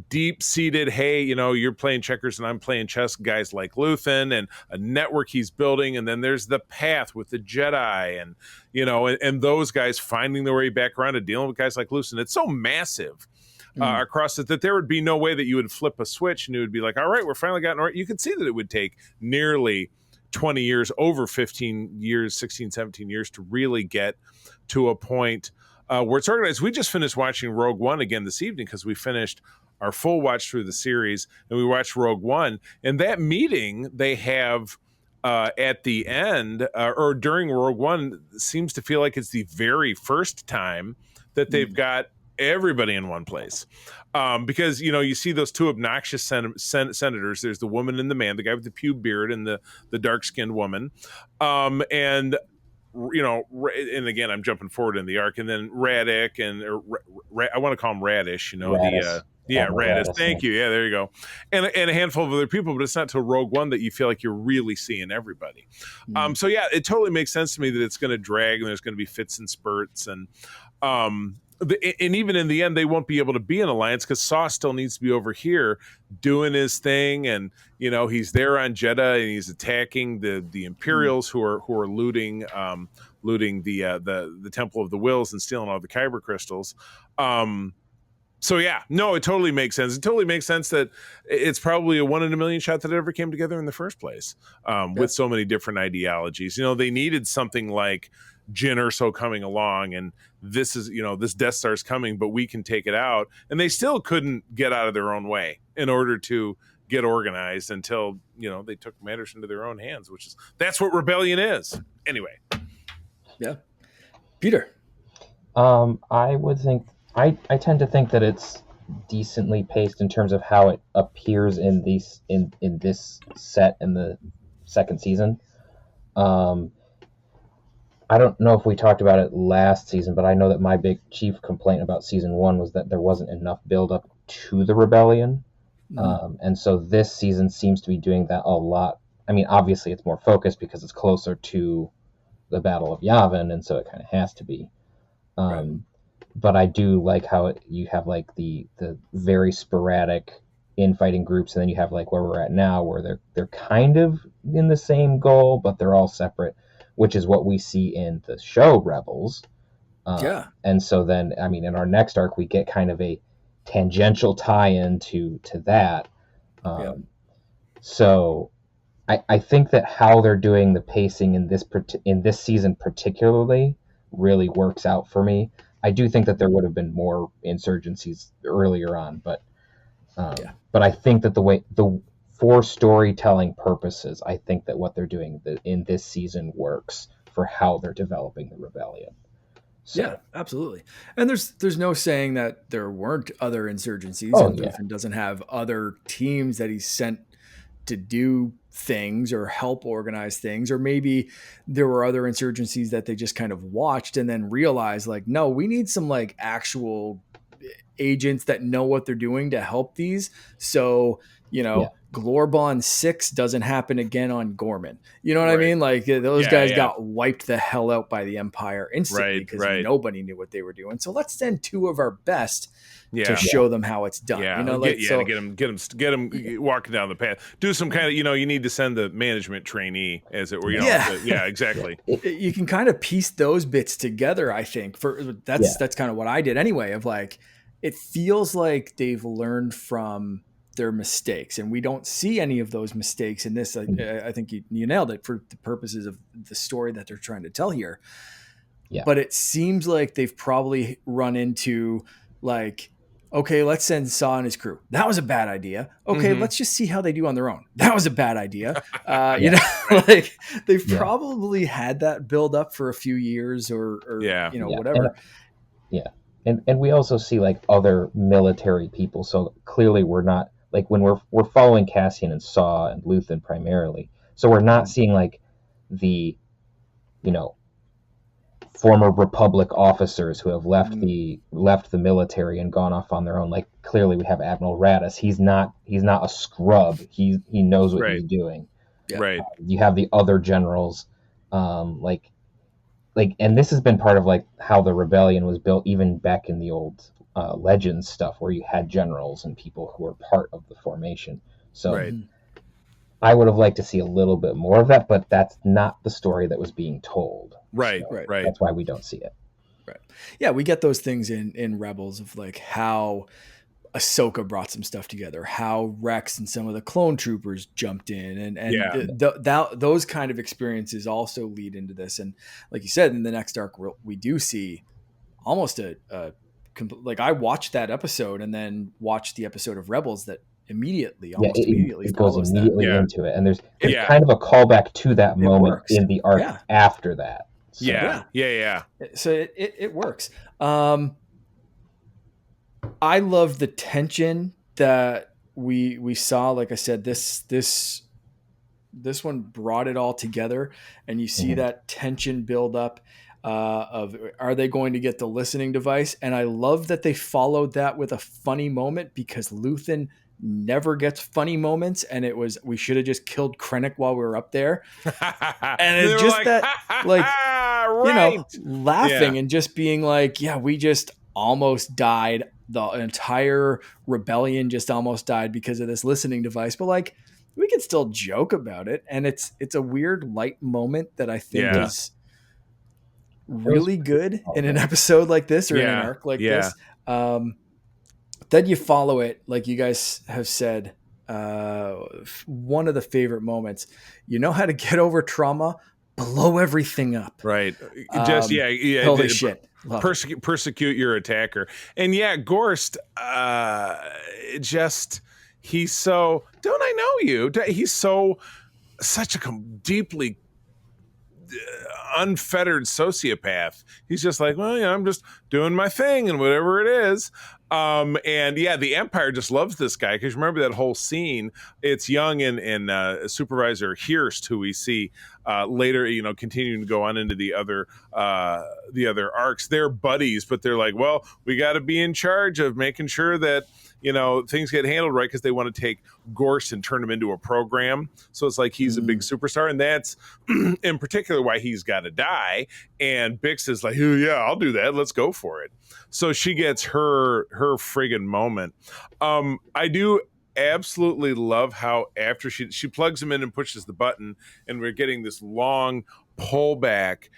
deep-seated, hey, you're playing checkers and I'm playing chess, guys like Luthen, and a network he's building, and then there's the path with the Jedi, and and those guys finding their way back around to dealing with guys like Luthen. It's so massive across it that there would be no way that you would flip a switch and it would be like, all right, we're finally gotten right. You could see that it would take nearly 20 years, over 15 years, 16, 17 years to really get to a point where it's organized. We just finished watching Rogue One again this evening, because we finished our full watch through the series, and we watched Rogue One. And that meeting they have at the end, or during Rogue One, seems to feel like it's the very first time that they've got everybody in one place, because you see those two obnoxious senators. There's the woman and the man, the guy with the pube beard and the dark-skinned woman, and and again, I'm jumping forward in the arc, and then Radic, and I want to call him Radish, Radis. Radis. Thank you. Yeah, there you go. And a handful of other people, but it's not till Rogue One that you feel like you're really seeing everybody. So yeah, it totally makes sense to me that it's going to drag, and there's going to be fits and spurts, and and even in the end, they won't be able to be an alliance, because Saw still needs to be over here doing his thing, and he's there on Jeddah, and he's attacking the Imperials who are looting the Temple of the Wills and stealing all the Kyber crystals. So yeah, no, it totally makes sense. It totally makes sense that it's probably a 1 in a million shot that it ever came together in the first place, with so many different ideologies. They needed something like Jyn Erso coming along, and this is, this Death Star's coming, but we can take it out. And they still couldn't get out of their own way in order to get organized until, they took matters into their own hands, that's what rebellion is. Anyway. Yeah. Peter. I would think, I tend to think that it's decently paced in terms of how it appears in this set in the second season. I don't know if we talked about it last season, but I know that my big chief complaint about season 1 was that there wasn't enough build up to the rebellion. And so this season seems to be doing that a lot. I mean, obviously it's more focused because it's closer to the Battle of Yavin, and so it kind of has to be. Right. But I do like how you have like the very sporadic infighting groups, and then you have like where we're at now, where they're kind of in the same goal, but they're all separate, which is what we see in the show Rebels. And so then, I mean, in our next arc, we get kind of a tangential tie-in to that. So I think that how they're doing the pacing in this season particularly really works out for me. I do think that there would have been more insurgencies earlier on, but I think that for storytelling purposes, I think that what they're doing in this season works for how they're developing the rebellion. So. Yeah, absolutely. And there's no saying that there weren't other insurgencies, and Luthen doesn't have other teams that he's sent to do things or help organize things, or maybe there were other insurgencies that they just kind of watched and then realized like, no, we need some like actual agents that know what they're doing to help these. So, Glorbon 6 doesn't happen again on Gorman. You know what I mean? Like those guys got wiped the hell out by the Empire instantly because nobody knew what they were doing. So let's send 2 of our best to show them how it's done. Get them walking down the path. Do some kind of, you need to send the management trainee, as it were. Exactly. You can kind of piece those bits together. I think that's kind of what I did anyway. Of like, it feels like they've learned from their mistakes, and we don't see any of those mistakes in this. I think you nailed it for the purposes of the story that they're trying to tell here. But it seems like they've probably run into like Okay, let's send Saw and his crew. That was a bad idea. Okay, Mhm. let's just see how they do on their own. That was a bad idea. You Yeah. know, Right. like they've Yeah. probably had that build up for a few years or Yeah. you know, Yeah. And whatever. yeah. And we also see like other military people. So clearly we're not like when we're following Cassian and Saw and Luthen primarily. So we're not seeing like the, you know, former Republic officers who have left the military and gone off on their own. Like clearly we have Admiral Raddus. He's not a scrub. He knows what Right. he's doing. Yeah. Right. You have the other generals, and this has been part of like how the rebellion was built even back in the old legends stuff where you had generals and people who were part of the formation. So Right. I would have liked to see a little bit more of that, but that's not the story that was being told. Right. So Right. That's why we don't see it. Right. Yeah, we get those things in Rebels of like how Ahsoka brought some stuff together, how Rex and some of the clone troopers jumped in, and Yeah. those kind of experiences also lead into this. And like you said, in the next arc, we do see almost like I watched that episode and then watched the episode of Rebels that almost immediately it goes follows immediately Yeah. into it, and there's Yeah. kind of a callback to that moment works. in the arc Yeah. after that. So, Yeah. So it works. I love the tension that we saw. Like I said, this one brought it all together, and you see that tension build up. Of are they going to get the listening device? And I love that they followed that with a funny moment because Luthen never gets funny moments, and it was we should have just killed Krennic while we were up there. And it's just laughing and just being like, yeah, we just almost died. The entire rebellion just almost died because of this listening device. But like, we can still joke about it, and it's a weird light moment that I think is really good in an episode like this or in an arc like this. Then you follow it, like you guys have said, one of the favorite moments. You know how to get over trauma? Blow everything up. Right. Just holy shit. Persecute your attacker. And Gorst, he's so, don't I know you? He's such a deeply unfettered sociopath. He's just like, well, I'm just doing my thing and whatever it is. The Empire just loves this guy because remember that whole scene. It's Young and Supervisor Hearst, who we see later, continuing to go on into the other arcs. They're buddies, but they're like, well, we got to be in charge of making sure that things get handled right because they want to take Gorst and turn him into a program. So it's like he's a big superstar, and that's in particular why he's got to die. And Bix is like, oh, yeah, I'll do that. Let's go for it. So she gets her friggin' moment. I do absolutely love how after she plugs him in and pushes the button, and we're getting this long pullback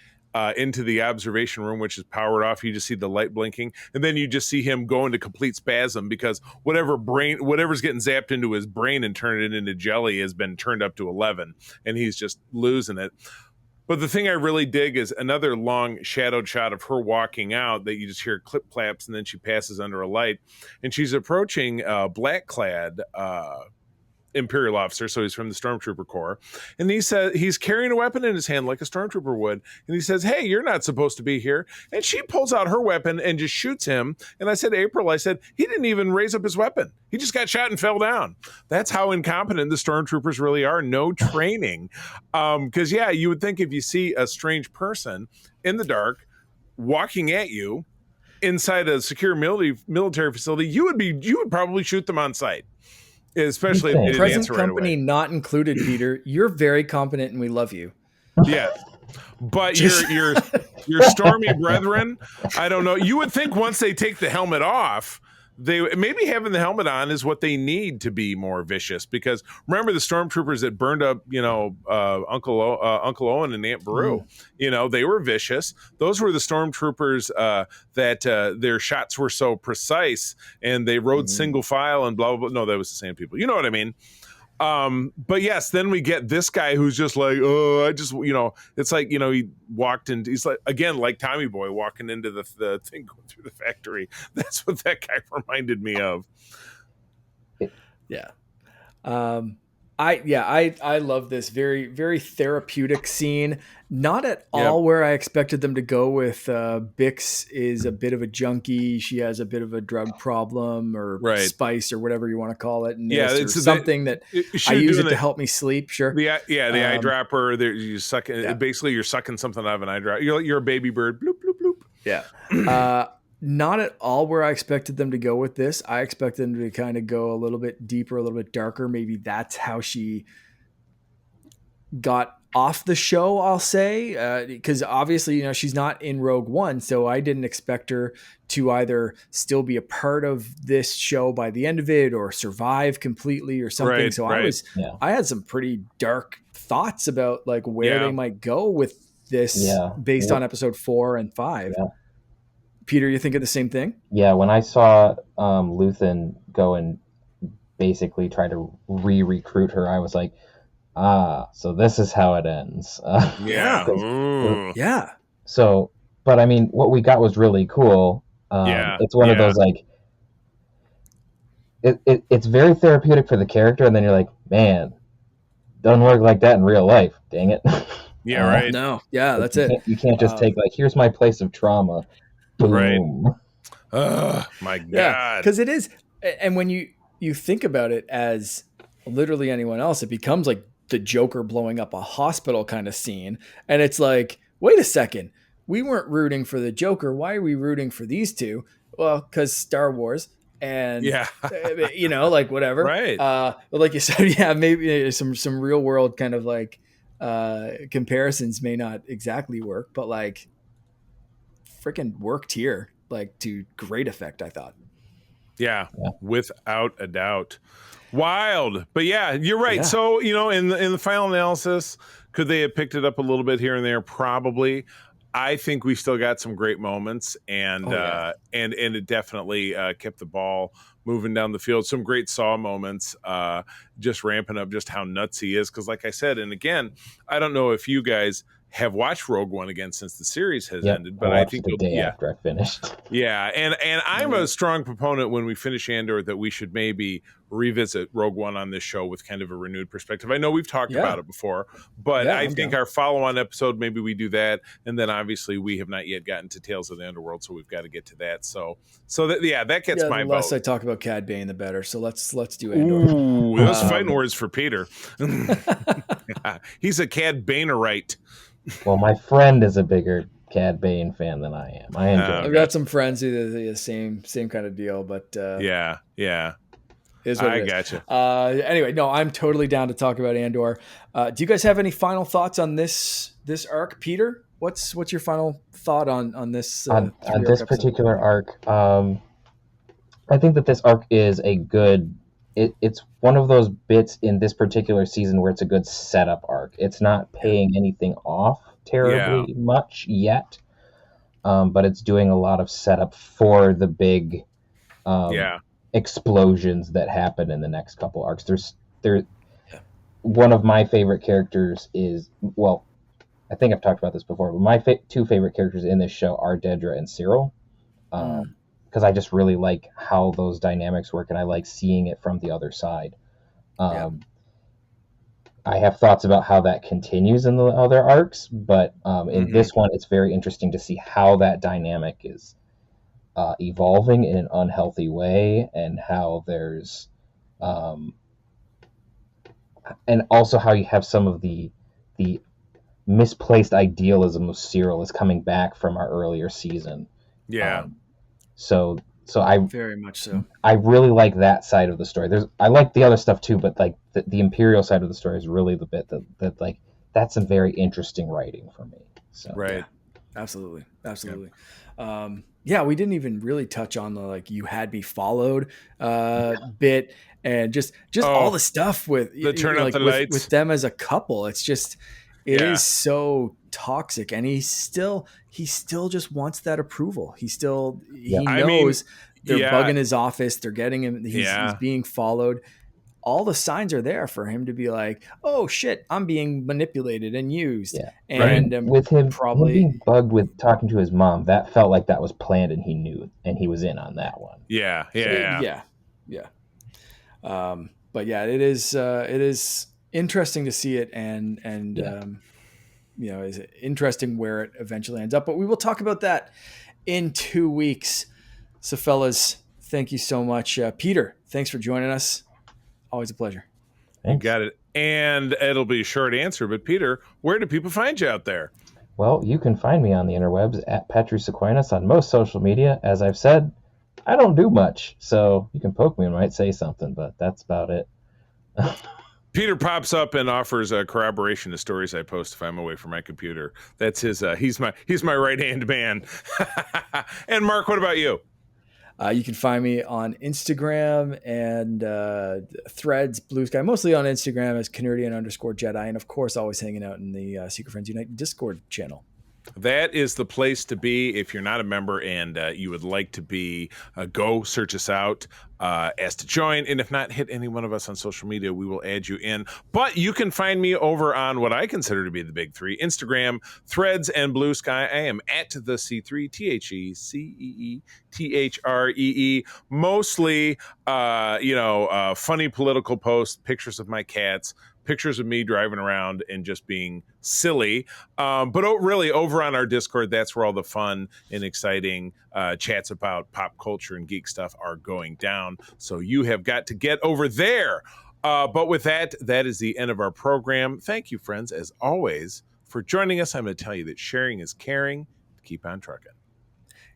into the observation room, which is powered off. You just see the light blinking, and then you just see him go into complete spasm because whatever's getting zapped into his brain and turned it into jelly has been turned up to 11, and he's just losing it. But the thing I really dig is another long shadowed shot of her walking out that you just hear clip claps, and then she passes under a light, and she's approaching black clad Imperial officer, so he's from the Stormtrooper Corps, and he says he's carrying a weapon in his hand like a Stormtrooper would, and he says, "Hey, you're not supposed to be here." And she pulls out her weapon and just shoots him. And I said, April, he didn't even raise up his weapon. He just got shot and fell down. That's how incompetent the Stormtroopers really are. No training, because you would think if you see a strange person in the dark walking at you inside a secure military facility, you would probably shoot them on sight. Especially if they didn't present answer company right away. Not included, Peter. You're very competent and we love you. Yeah. But your stormy brethren, I don't know. You would think once they take the helmet off, they maybe having the helmet on is what they need to be more vicious. Because remember the stormtroopers that burned up, Uncle Owen and Aunt Beru, they were vicious. Those were the stormtroopers that their shots were so precise and they rode single file and blah, blah, blah. No, that was the same people. You know what I mean? But yes, then we get this guy who's just like, oh, I just, it's like, he walked in, he's like, again, like Tommy Boy walking into the thing going through the factory. That's what that guy reminded me of. Yeah. I love this very, very therapeutic scene. Not at all where I expected them to go with Bix is a bit of a junkie. She has a bit of a drug problem or spice or whatever you want to call it. And it's something that I use it to help me sleep. Sure. The eyedropper. You sucking. Basically, you're sucking something out of an eyedropper. You're a baby bird. Bloop bloop bloop. Yeah. Not at all where I expected them to go with this. I expected them to kind of go a little bit deeper, a little bit darker. Maybe that's how she got off the show, I'll say, because obviously, she's not in Rogue One, so I didn't expect her to either still be a part of this show by the end of it or survive completely or something. Right, so right. I had some pretty dark thoughts about like where they might go with this based on episode 4 and 5. Yeah. Peter, you thinking the same thing? Yeah, when I saw Luthen go and basically try to re-recruit her, I was like, so this is how it ends. Yeah. So, but I mean, what we got was really cool. It's one of those like, it's very therapeutic for the character, and then you're like, man, doesn't work like that in real life. Dang it. Yeah, right. No, yeah, that's it. You can't just take like, here's my place of trauma. Boom. Right. Oh my God. Yeah, because it is, and when you think about it as literally anyone else, it becomes like the Joker blowing up a hospital kind of scene, and it's like, wait a second, we weren't rooting for the Joker. Why are we rooting for these two? Well, because Star Wars, and like whatever. Right. But like you said, maybe some real world kind of like comparisons may not exactly work, but like freaking worked here, like to great effect, I thought. Yeah, without a doubt. Wild. But yeah, you're right. Yeah. So, in the final analysis, could they have picked it up a little bit here and there? Probably. I think we still got some great moments, and and it definitely kept the ball moving down the field. Some great Saw moments, just ramping up just how nuts he is. Because like I said, and again, I don't know if you guys have watched Rogue One again since the series has ended, but I think the day after I finished. Yeah, and I'm a strong proponent when we finish Andor that we should maybe revisit Rogue One on this show with kind of a renewed perspective. I know we've talked about it before, but I think our follow-on episode, maybe we do that, and then obviously we have not yet gotten to Tales of the Underworld, so we've got to get to that. So that gets my vote. The less I talk about Cad Bane, the better. So let's do Andor. Ooh, those fighting words for Peter. He's a Cad Banerite. Well, my friend is a bigger Cad Bane fan than I am. I enjoy. I've got some friends who do the same kind of deal, but yeah. I gotcha. Anyway, no, I'm totally down to talk about Andor. Do you guys have any final thoughts on this arc, Peter? What's your final thought on this on this particular arc? I think that this arc is a good. It's one of those bits in this particular season where it's a good setup arc. It's not paying anything off terribly much yet, but it's doing a lot of setup for the big explosions that happen in the next couple arcs. One of my favorite characters is, well, I think I've talked about this before, but my two favorite characters in this show are Dedra and Cyril. Because I just really like how those dynamics work, and I like seeing it from the other side. I have thoughts about how that continues in the other arcs, but in this one, it's very interesting to see how that dynamic is evolving in an unhealthy way, and how there's, and also how you have some of the misplaced idealism of Cyril is coming back from our earlier season. Yeah. So I very much so. I really like that side of the story. I like the other stuff too, but like the Imperial side of the story is really the bit that like that's some very interesting writing for me. So right, yeah, absolutely. We didn't even really touch on the like you had me followed bit, and just all the stuff with the turn up the lights with them as a couple. It's just it is so toxic, and he still just wants that approval. He knows they're bugging his office. They're getting him. He's being followed. all the signs are there for him to be like, oh shit, I'm being manipulated and used. Yeah. And With him probably, being bugged with talking to his mom, that felt like that was planned and he knew and he was in on that one. Yeah. But yeah, it is interesting to see it, and is interesting where it eventually ends up. But we will talk about that in 2 weeks. So, fellas, thank you so much, Peter. Thanks for joining us. Always a pleasure. Thanks. You got it. And it'll be a short answer, but Peter, where do people find you out there? Well, you can find me on the interwebs at Patrice Aquinas on most social media. As I've said, I don't do much, so you can poke me and might say something, but that's about it. Peter pops up and offers a corroboration to stories I post if I'm away from my computer. That's his. He's my right hand man. And Mark, what about you? You can find me on Instagram and Threads, Blue Sky, mostly on Instagram as Canardian_Jedi, and of course, always hanging out in the Secret Friends Unite Discord channel. That is the place to be if you're not a member and you would like to be. Go search us out, ask to join, and if not, hit any one of us on social media. We will add you in. But you can find me over on what I consider to be the big three: Instagram, Threads, and Blue Sky. I am at the C3 THECEETHREE. Mostly, funny political posts, pictures of my cats, pictures of me driving around and just being silly. But really, over on our Discord, that's where all the fun and exciting chats about pop culture and geek stuff are going down. So you have got to get over there. But with that, that is the end of our program. Thank you, friends, as always, for joining us. I'm going to tell you that sharing is caring. Keep on trucking.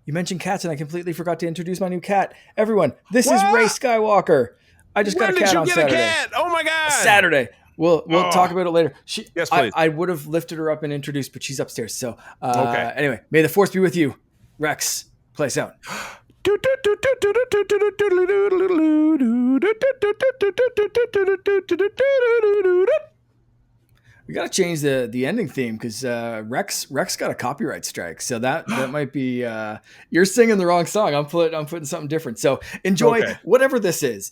You mentioned cats, and I completely forgot to introduce my new cat. Everyone, this is Ray Skywalker. I just got a cat on Saturday. When did you get a cat? Oh, my God. Saturday. We'll talk about it later. Yes, please. I would have lifted her up and introduced, but she's upstairs. So okay. Anyway, may the force be with you. Rex, play sound. We got to change the ending theme because Rex got a copyright strike. So that might be you're singing the wrong song. I'm putting something different. So enjoy whatever this is.